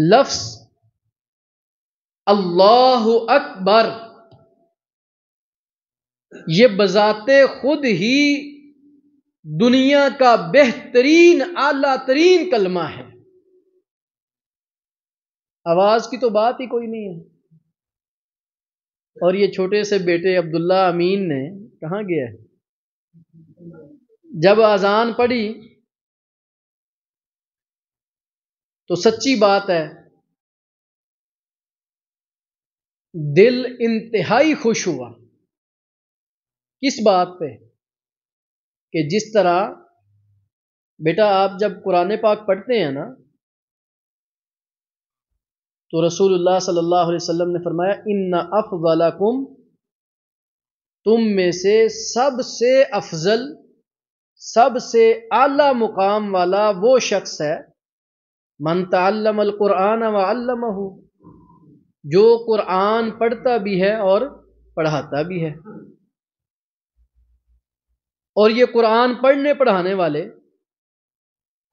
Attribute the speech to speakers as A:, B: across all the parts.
A: لفظ اللہ اکبر یہ بذات خود ہی دنیا کا بہترین اعلیٰ ترین کلمہ ہے. آواز کی تو بات ہی کوئی نہیں ہے. اور یہ چھوٹے سے بیٹے عبداللہ امین نے کہاں گیا ہے؟ جب اذان پڑھی تو سچی بات ہے دل انتہائی خوش ہوا. کس بات پہ؟ کہ جس طرح بیٹا آپ جب قرآن پاک پڑھتے ہیں نا تو رسول اللہ صلی اللہ علیہ وسلم نے فرمایا ان افضلکم، تم میں سے سب سے افضل، سب سے اعلی مقام والا وہ شخص ہے من تعلم القرآن وعلمہ، جو قرآن پڑھتا بھی ہے اور پڑھاتا بھی ہے. اور یہ قرآن پڑھنے پڑھانے والے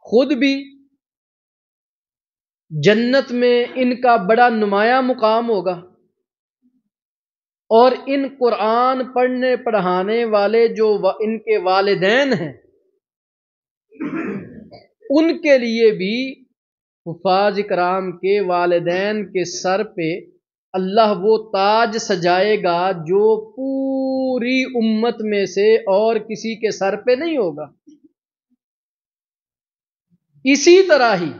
A: خود بھی جنت میں ان کا بڑا نمایاں مقام ہوگا، اور ان قرآن پڑھنے پڑھانے والے جو ان کے والدین ہیں ان کے لیے بھی حفاظ کرام کے والدین کے سر پہ اللہ وہ تاج سجائے گا جو پوری امت میں سے اور کسی کے سر پہ نہیں ہوگا. اسی طرح ہی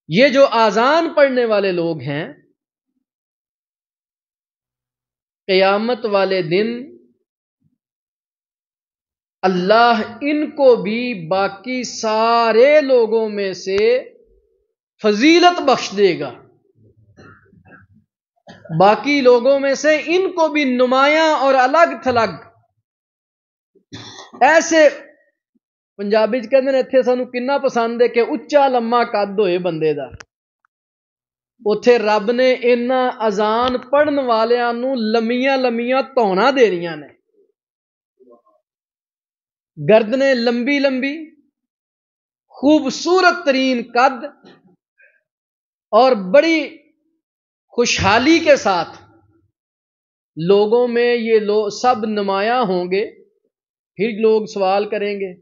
A: یہ جو اذان پڑھنے والے لوگ ہیں قیامت والے دن اللہ ان کو بھی باقی سارے لوگوں میں سے فضیلت بخش دے گا. باقی لوگوں میں سے ان کو بھی نمایاں اور الگ تھلگ ایسے پنجابی کہندے نے اتھے سانو کنا پسند ہے کہ اچا لمما قد ہوئے بندے دا. اتھے رب نے انہاں اذان پڑھن والیاں نو لمیاں لمیاں تونا دینیاں نے، گردنیں لمبی لمبی، خوبصورت ترین قد، اور بڑی خوشحالی کے ساتھ لوگوں میں یہ لوگ سب نمایاں ہوں گے. پھر لوگ سوال کریں گے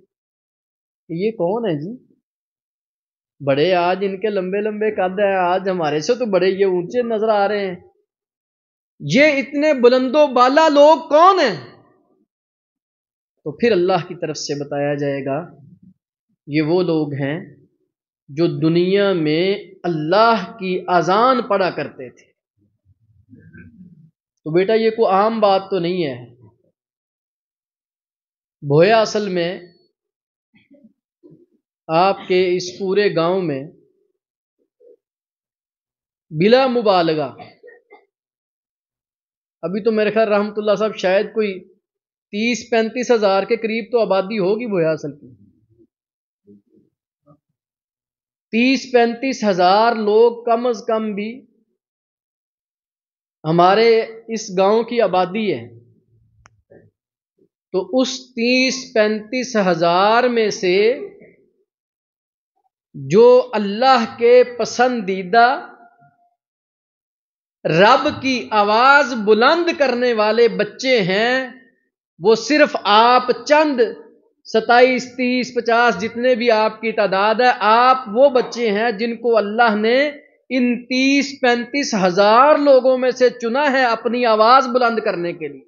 A: یہ کون ہے جی، بڑے آج ان کے لمبے لمبے قد ہیں، آج ہمارے سے تو بڑے یہ اونچے نظر آ رہے ہیں، یہ اتنے بلند و بالا لوگ کون ہیں؟ تو پھر اللہ کی طرف سے بتایا جائے گا یہ وہ لوگ ہیں جو دنیا میں اللہ کی اذان پڑھا کرتے تھے. تو بیٹا یہ کوئی عام بات تو نہیں ہے. بھویا اصل میں آپ کے اس پورے گاؤں میں بلا مبالغہ ابھی تو میرے خیال رحمت اللہ صاحب شاید کوئی 30-35 ہزار کے قریب تو آبادی ہوگی بھویا اصل کی. 30-35 ہزار لوگ کم از کم بھی ہمارے اس گاؤں کی آبادی ہے. تو اس 30-35 ہزار میں سے جو اللہ کے پسندیدہ رب کی آواز بلند کرنے والے بچے ہیں وہ صرف آپ چند 27, 30, 50 جتنے بھی آپ کی تعداد ہے، آپ وہ بچے ہیں جن کو اللہ نے ان 30-35 ہزار لوگوں میں سے چنا ہے اپنی آواز بلند کرنے کے لیے.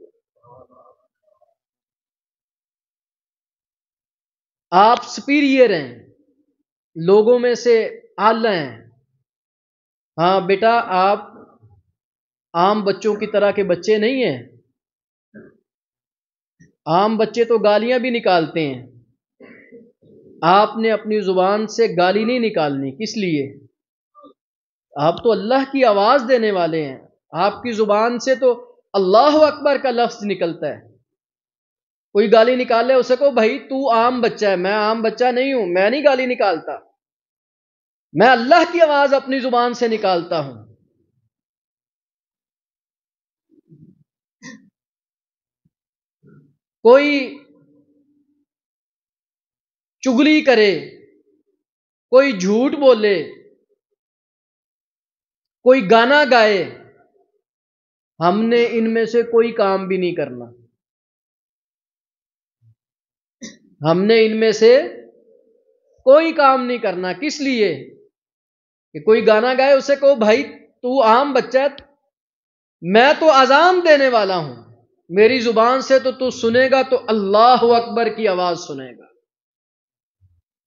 A: آپ سپیریئر ہیں، لوگوں میں سے اعلی ہیں. ہاں بیٹا آپ عام بچوں کی طرح کے بچے نہیں ہیں. عام بچے تو گالیاں بھی نکالتے ہیں، آپ نے اپنی زبان سے گالی نہیں نکالنی. کس لیے؟ آپ تو اللہ کی آواز دینے والے ہیں، آپ کی زبان سے تو اللہ اکبر کا لفظ نکلتا ہے. کوئی گالی نکالے اسے کو بھائی تو عام بچہ ہے، میں عام بچہ نہیں ہوں، میں نہیں گالی نکالتا، میں اللہ کی آواز اپنی زبان سے نکالتا ہوں. کوئی چگلی کرے کوئی جھوٹ بولے، کوئی گانا گائے، ہم نے ان میں سے کوئی کام بھی نہیں کرنا. ہم نے ان میں سے کوئی کام نہیں کرنا. کس لیے؟ کہ کوئی گانا گائے، اسے کہو بھائی تو عام بچہ ہے، میں تو اذان دینے والا ہوں، میری زبان سے تو سنے گا تو اللہ اکبر کی آواز سنے گا،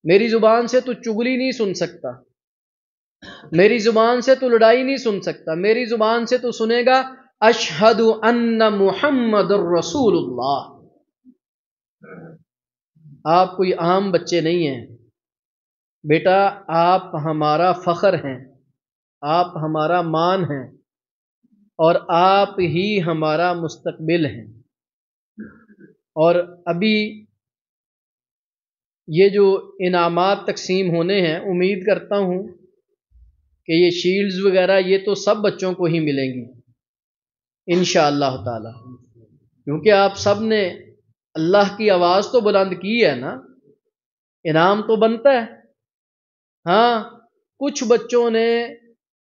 A: میری زبان سے تو چغلی نہیں سن سکتا، میری زبان سے تو لڑائی نہیں سن سکتا، میری زبان سے تو سنے گا اشہد ان محمد الرسول اللہ. آپ کوئی عام بچے نہیں ہیں بیٹا، آپ ہمارا فخر ہیں، آپ ہمارا مان ہیں، اور آپ ہی ہمارا مستقبل ہیں. اور ابھی یہ جو انعامات تقسیم ہونے ہیں، امید کرتا ہوں کہ یہ شیلڈز وغیرہ یہ تو سب بچوں کو ہی ملیں گی انشاءاللہ تعالی، کیونکہ آپ سب نے اللہ کی آواز تو بلند کی ہے نا، انعام تو بنتا ہے. ہاں، کچھ بچوں نے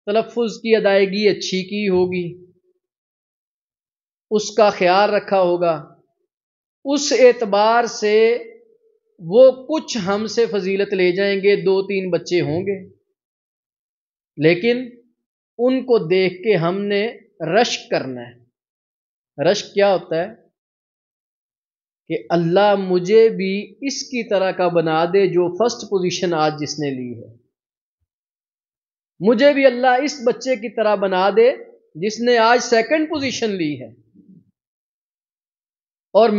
A: تلفظ کی ادائیگی اچھی کی ہوگی، اس کا خیال رکھا ہوگا، اس اعتبار سے وہ کچھ ہم سے فضیلت لے جائیں گے، 2-3 بچے ہوں گے، لیکن ان کو دیکھ کے ہم نے رشک کرنا ہے. رشک کیا ہوتا ہے؟ کہ اللہ مجھے بھی اس کی طرح کا بنا دے جو فرسٹ پوزیشن آج جس نے لی ہے، مجھے بھی اللہ اس بچے کی طرح بنا دے جس نے آج سیکنڈ پوزیشن لی ہے. اور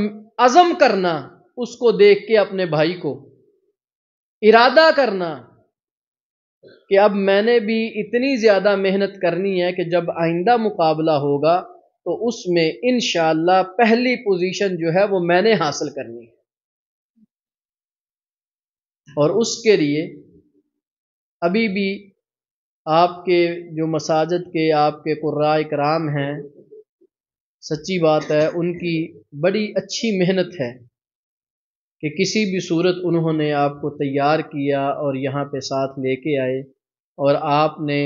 A: عزم کرنا اس کو دیکھ کے، اپنے بھائی کو ارادہ کرنا کہ اب میں نے بھی اتنی زیادہ محنت کرنی ہے کہ جب آئندہ مقابلہ ہوگا تو اس میں انشاءاللہ پہلی پوزیشن جو ہے وہ میں نے حاصل کرنی ہے. اور اس کے لیے ابھی بھی آپ کے جو مساجد کے آپ کے قراء کرام ہیں، سچی بات ہے ان کی بڑی اچھی محنت ہے کہ کسی بھی صورت انہوں نے آپ کو تیار کیا اور یہاں پہ ساتھ لے کے آئے، اور آپ نے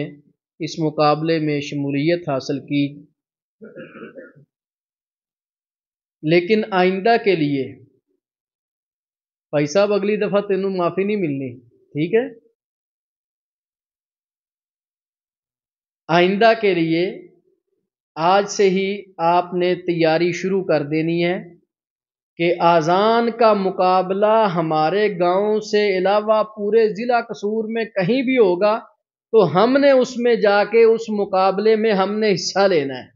A: اس مقابلے میں شمولیت حاصل کی. لیکن آئندہ کے لیے بھائی صاحب اگلی دفعہ تینوں معافی نہیں ملنی، ٹھیک ہے؟ آئندہ کے لیے آج سے ہی آپ نے تیاری شروع کر دینی ہے کہ اذان کا مقابلہ ہمارے گاؤں سے علاوہ پورے ضلع قصور میں کہیں بھی ہوگا تو ہم نے اس میں جا کے اس مقابلے میں ہم نے حصہ لینا ہے.